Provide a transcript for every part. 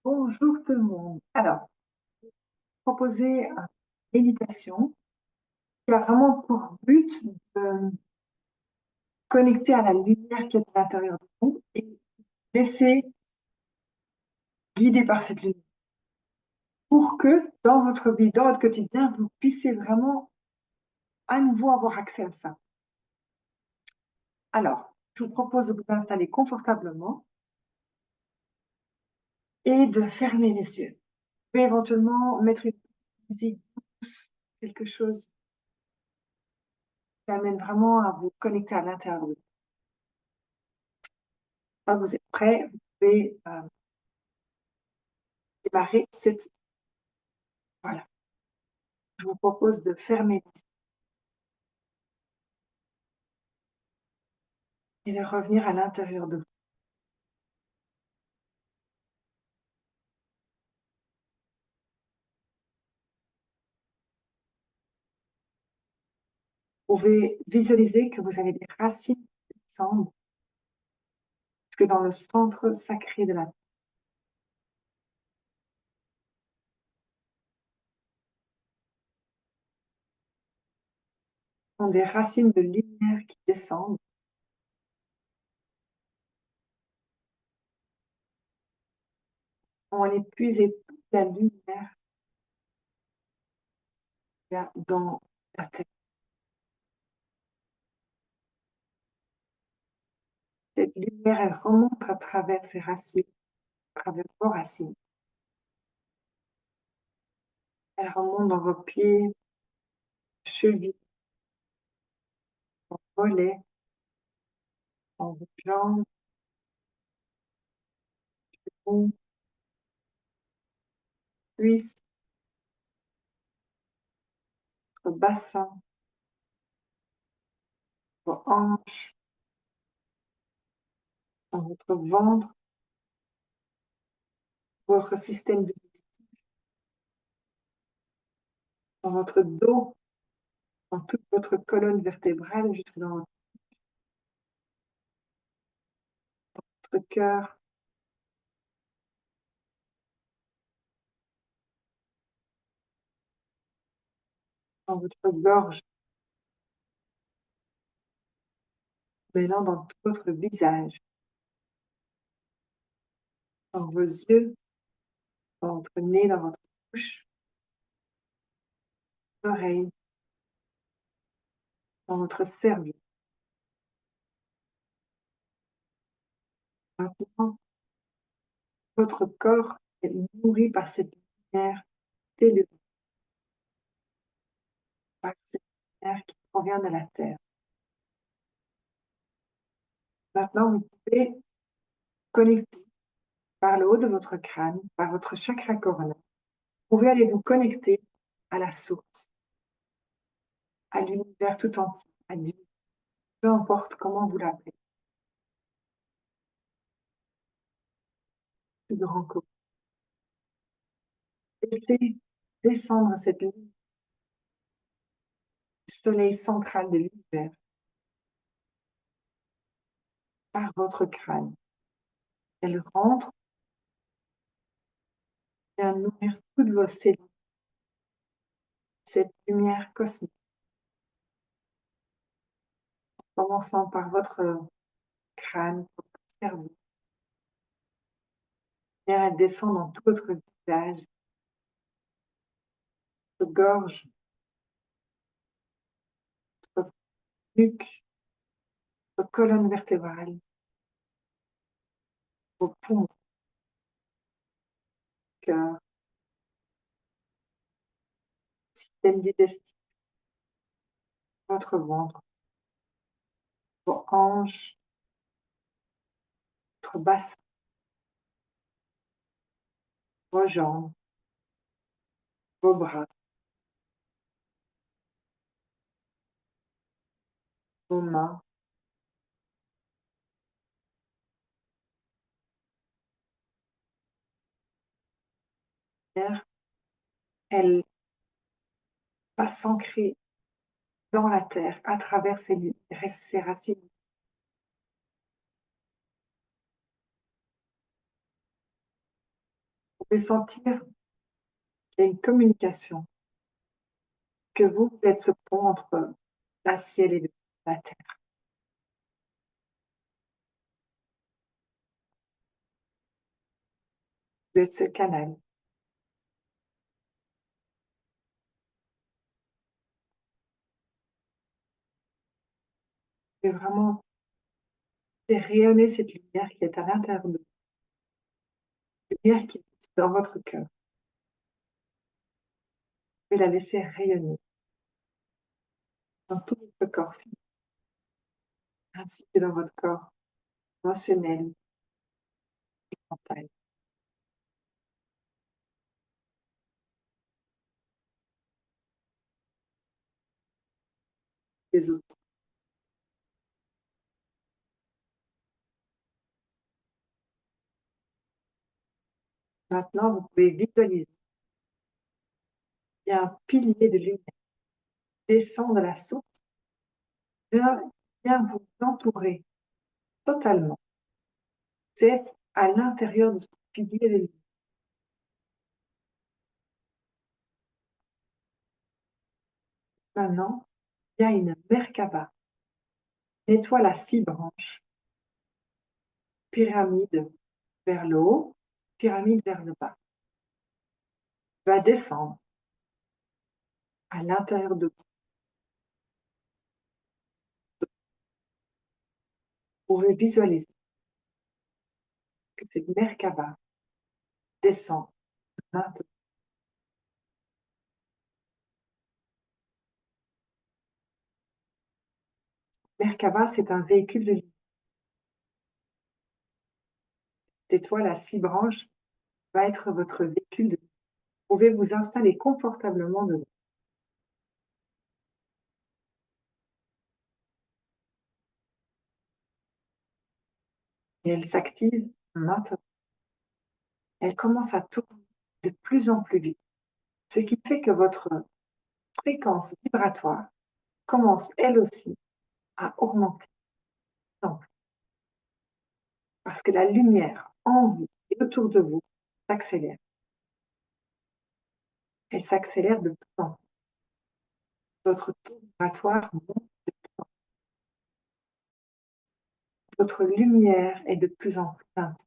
Bonjour tout le monde. Alors, proposer une méditation qui a vraiment pour but de connecter à la lumière qui est à l'intérieur de nous et laisser guider par cette lumière pour que dans votre vie, dans votre quotidien, vous puissiez vraiment à nouveau avoir accès à ça. Alors, je vous propose de vous installer confortablement et de fermer les yeux. Vous pouvez éventuellement mettre une musique douce, quelque chose qui amène vraiment à vous connecter à l'intérieur de vous. Quand vous êtes prêt, vous pouvez démarrer cette. Voilà. Je vous propose de fermer les yeux et de revenir à l'intérieur de vous. Vous pouvez visualiser que vous avez des racines qui descendent jusque dans le centre sacré de la terre. Ce sont des racines de lumière qui descendent. On épuise toute la lumière qu'il y a dans la terre. Cette lumière, elle remonte à travers ces racines, à travers vos racines. Elle remonte dans vos pieds, chevilles, vos mollets, dans vos jambes, vos cuisses, votre bassin, vos hanches, dans votre ventre, votre système digestif, dans votre dos, dans toute votre colonne vertébrale, jusque dans votre cœur, dans votre gorge, maintenant dans tout votre visage, dans vos yeux, dans votre nez, dans votre bouche, vos oreilles, dans votre cerveau. Maintenant, votre corps est nourri par cette lumière tellurique, par cette lumière qui provient de la terre. Maintenant, vous pouvez connecter par le haut de votre crâne, par votre chakra corona. Vous pouvez aller vous connecter à la source, à l'univers tout entier, à Dieu, peu importe comment vous l'appelez, plus grand que vous. Laissez descendre cette lumière du soleil central de l'univers par votre crâne. Elle rentre, vient nourrir toutes vos cellules, cette lumière cosmique, en commençant par votre crâne, votre cerveau. Elle descend dans tout votre visage, votre gorge, votre nuque, votre colonne vertébrale, vos poumons, cœur, système digestif, votre ventre, vos hanches, votre bassin, vos jambes, vos bras, vos mains, elle va s'ancrer dans la terre à travers ses racines. pouvez sentir qu'il y a une communication, que vous êtes ce pont entre la ciel et la terre. Vous êtes ce canal. Et vraiment, c'est rayonner cette lumière qui est à l'intérieur de vous, lumière qui est dans votre cœur. Vous pouvez la laisser rayonner dans tout votre corps physique, ainsi que dans votre corps émotionnel et mental. Les autres. Maintenant, vous pouvez visualiser qu'il y a un pilier de lumière qui descend de la source, vient vous entourer totalement. Vous êtes à l'intérieur de ce pilier de lumière. Maintenant, il y a une Merkaba, une étoile à 6 branches, pyramide vers le haut, pyramide vers le bas. Va descendre à l'intérieur de vous. Vous pouvez visualiser que cette Merkaba descend maintenant. Merkaba, c'est un véhicule de lumière. L'étoile à 6 branches va être votre véhicule de lumière. Vous pouvez vous installer confortablement dedans. Et elle s'active maintenant. Elle commence à tourner de plus en plus vite, ce qui fait que votre fréquence vibratoire commence elle aussi à augmenter parce que la lumière en vous et autour de vous s'accélère. Elle s'accélère de plus en plus. Votre taux vibratoire monte, votre lumière est de plus en plus intense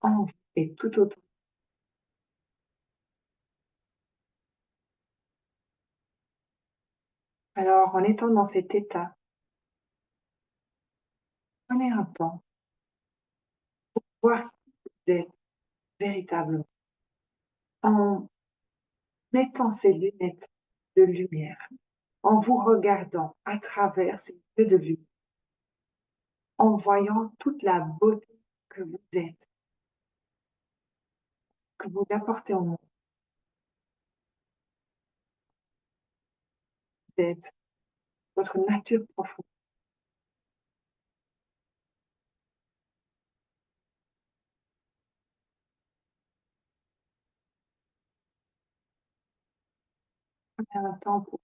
en vous et tout autour. Alors, en étant dans cet état, prenez un temps pour voir qui vous êtes véritablement en mettant ces lunettes de lumière, en vous regardant à travers ces yeux de lumière, en voyant toute la beauté que vous êtes, que vous apportez au monde. Vous êtes votre nature profonde. Prenez un temps pour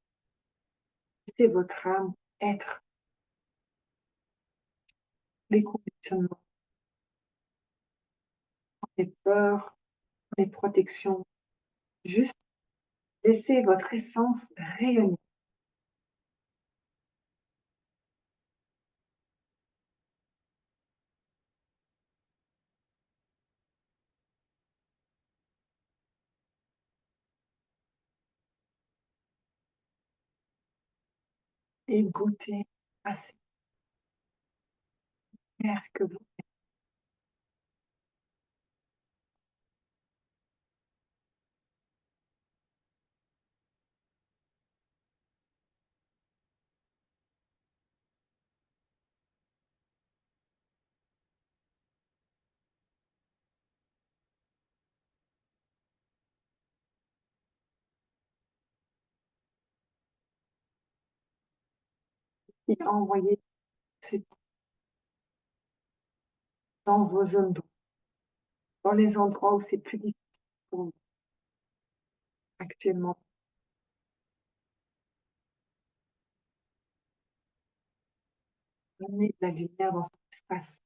laisser votre âme être les conditionnements, les peurs, les protections. Juste laissez votre essence rayonner et goûter à cette lumière que vous et envoyez dans vos zones d'ombre, dans les endroits où c'est plus difficile pour vous actuellement. Donnez de la lumière dans cet espace.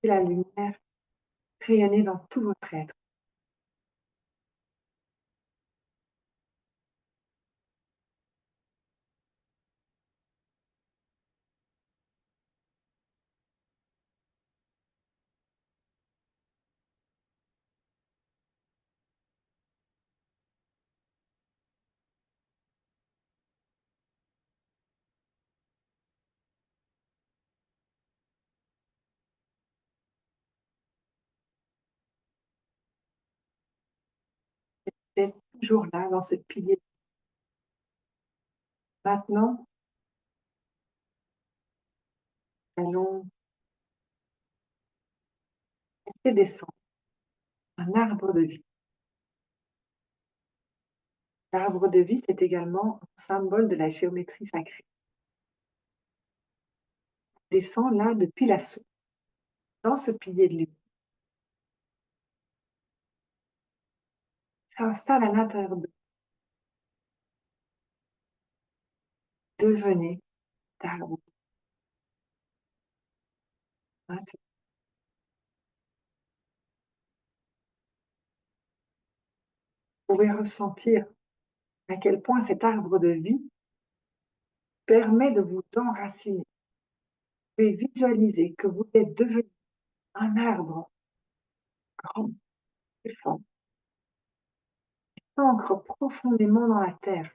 Et la lumière rayonner dans tout votre être. Vous êtes toujours là dans ce pilier. Maintenant, allons laisser descendre un arbre de vie. L'arbre de vie, c'est également un symbole de la géométrie sacrée. Descend là depuis la source, dans ce pilier de lumière. S'installe à l'intérieur de vous. Devenez l'arbre. Maintenant, vous pouvez ressentir à quel point cet arbre de vie permet de vous enraciner. Vous pouvez visualiser que vous êtes devenu un arbre grand et fort, qui s'ancre profondément dans la terre.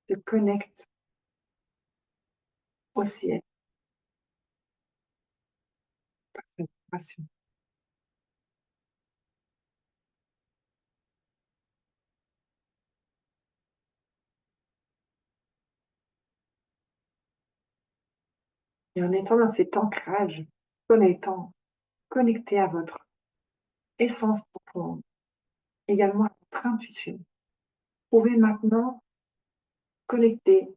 Se connecte au ciel par cette vibration. Et en étant dans cet ancrage, connecté à votre essence profonde, également à votre intuition, vous pouvez maintenant connecter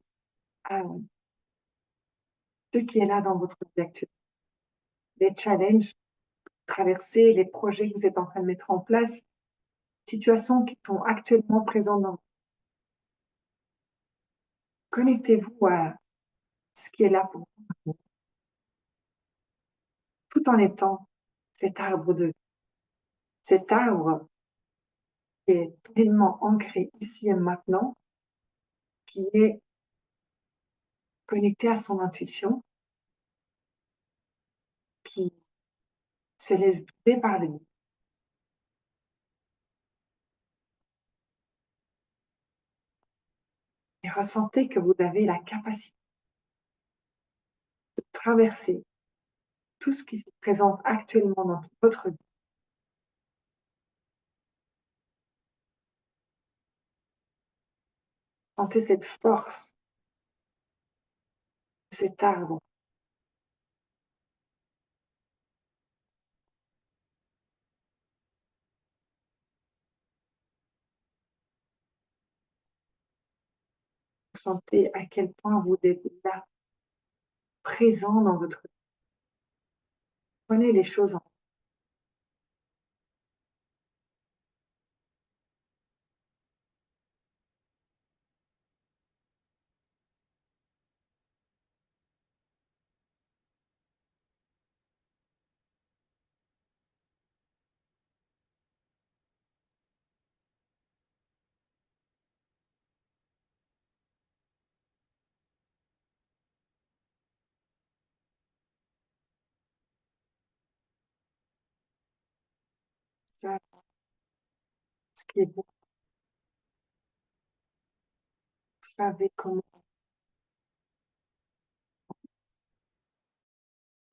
à ce qui est là dans votre vie actuelle. Les challenges traversés, les projets que vous êtes en train de mettre en place, situations qui sont actuellement présentes dans vous. Connectez-vous à ce qui est là pour vous, tout en étant cet arbre de vie, cet arbre qui est pleinement ancré ici et maintenant, qui est connecté à son intuition, qui se laisse guider par lui. Et ressentez que vous avez la capacité de traverser tout ce qui se présente actuellement dans votre vie. Sentez cette force de cet arbre. Sentez à quel point vous êtes là, présent dans votre vie. Prenez les choses en main. Ça, ce qui est beau, vous savez comment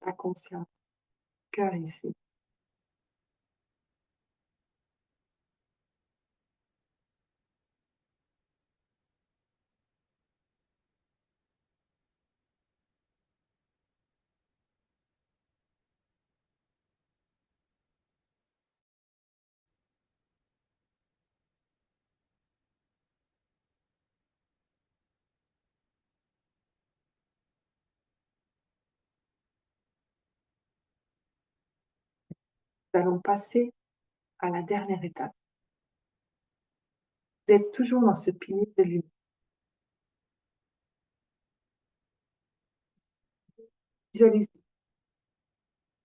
la conscience, le cœur ici. Nous allons passer à la dernière étape. Vous êtes toujours dans ce pilier de lumière. Visualisez qu'il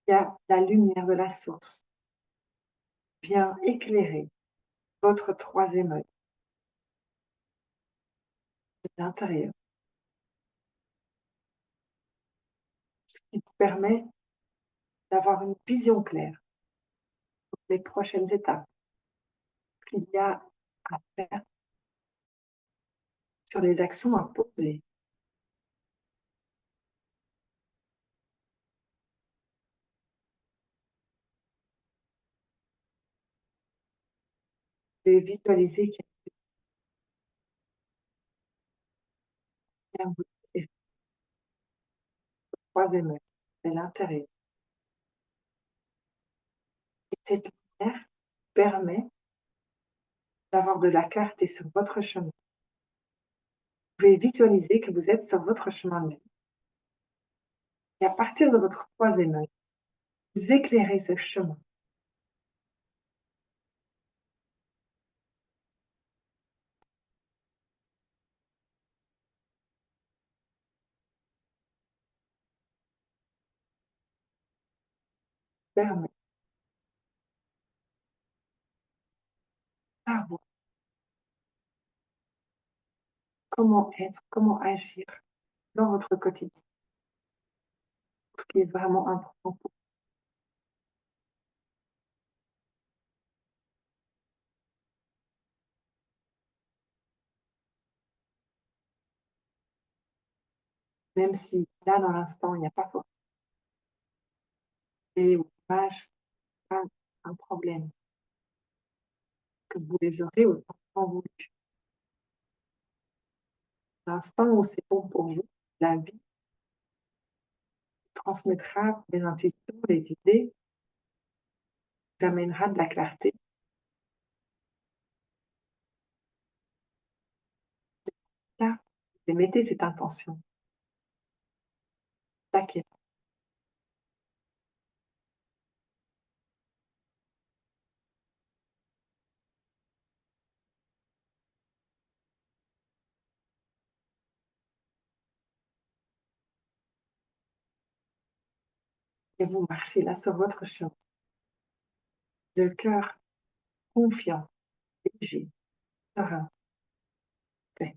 y a la lumière de la source vient éclairer votre troisième œil de l'intérieur, ce qui vous permet d'avoir une vision claire des prochaines étapes qu'il y a à faire sur les actions à poser. Et visualiser qu'il y a un troisième œil de l'intérieur. Et cette lumière permet d'avoir de la clarté sur votre chemin. Vous pouvez visualiser que vous êtes sur votre chemin de vie. Et à partir de votre troisième œil, vous éclairez ce chemin. Permet de savoir comment être, comment agir dans votre quotidien, ce qui est vraiment important pour vous. Même si là, dans l'instant, il n'y a pas forcément ou d'image, pas un problème, que vous les aurez autant que voulu. L'instant où c'est bon pour vous, la vie transmettra des intuitions, des idées, vous amènera de la clarté. Là, et mettez cette intention. T'inquiète, et vous marchez là sur votre chemin, le cœur confiant, léger, serein, paix.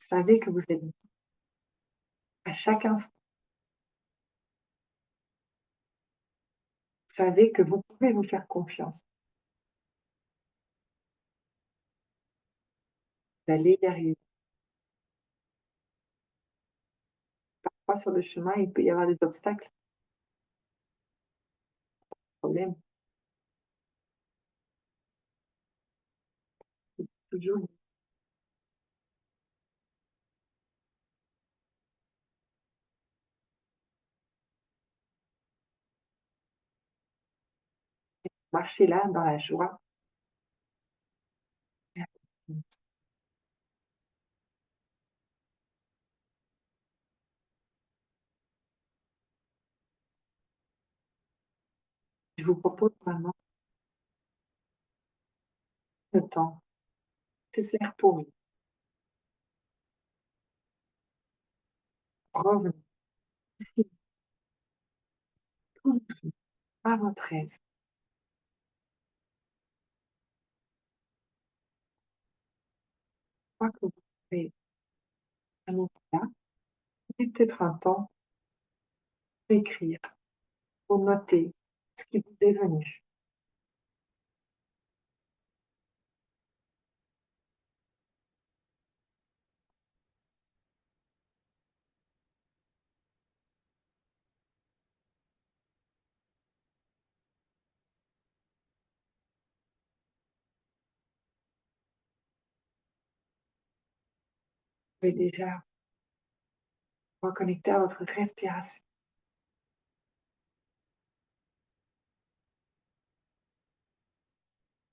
Vous savez que vous êtes bien à chaque instant. Vous savez que vous pouvez vous faire confiance. Vous allez y arriver. Parfois, sur le chemin, il peut y avoir des obstacles, des problèmes. Toujours marcher là dans la joie. Je vous propose vraiment le temps nécessaire pour vous. Revenez ici, tout doucement, à votre aise. Une fois que vous avez un moment là, prenez peut-être un temps pour écrire, pour noter ce qui vous est venu. Vous pouvez déjà reconnecter à votre respiration.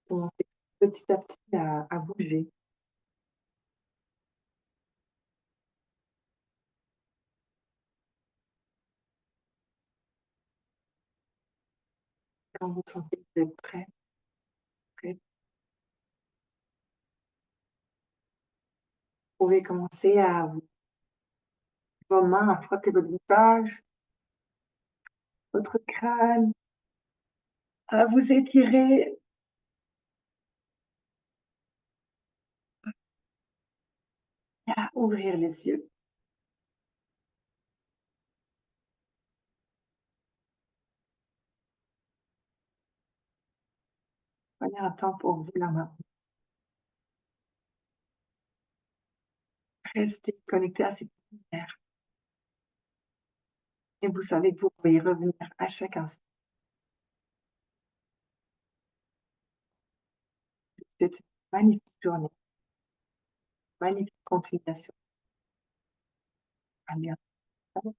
Commencez petit à petit à bouger. Quand vous sentez que vous êtes prêt, pouvez commencer à vos mains à frotter votre visage, votre crâne, à vous étirer, et à ouvrir les yeux. Prenez un temps pour vous là maintenant. Restez connecté à cette lumière et vous savez que vous pouvez y revenir à chaque instant. C'est une magnifique journée, magnifique continuation. À bientôt.